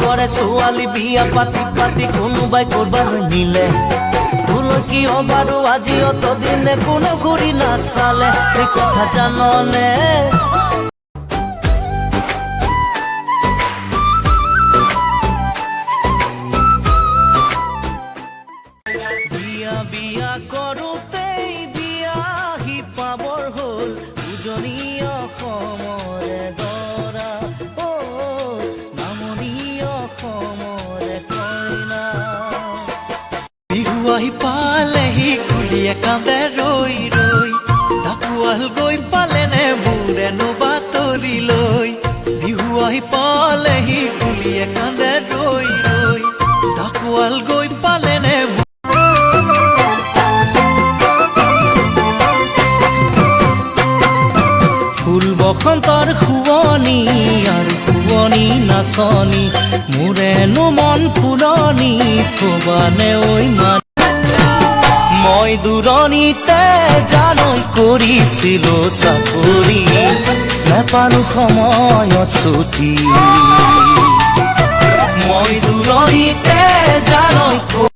লগৰে ছোৱালী বিয়া পাতি পাতি কোনোবাই কৰবাৰ নিলে কিয় বাৰু আজি অতদিনে কোনো ঘূৰি নাচালে এই কথা জাননে বিয়া বিয়া কৰোঁতেই বিয়াহি পাবৰ হ'ল উজনি অসমৰে দৰা নামনি অসমৰে কইনা বিহু আহি পালেহি কুলিয়ে কান্দে ৰৈ ৰৈ ঢাকুৱাল গৈ পালেনে মোৰেনো বাতৰি লৈ বিহু আহি পালেহি কুলিয়ে কান্দে ৰৈ ৰৈ ঢাকুৱাল গৈ পালেনে ফুল বসন্তৰ শুৱনি আৰু শুৱনি নাচনি মোৰেনো মন ফুলনি থবানে ঐ মান মই দূৰণিতে জানৈ কৰিছিলো চাকৰি নাপালো সময়ত ছুটি মই দূৰণিতে জানৈ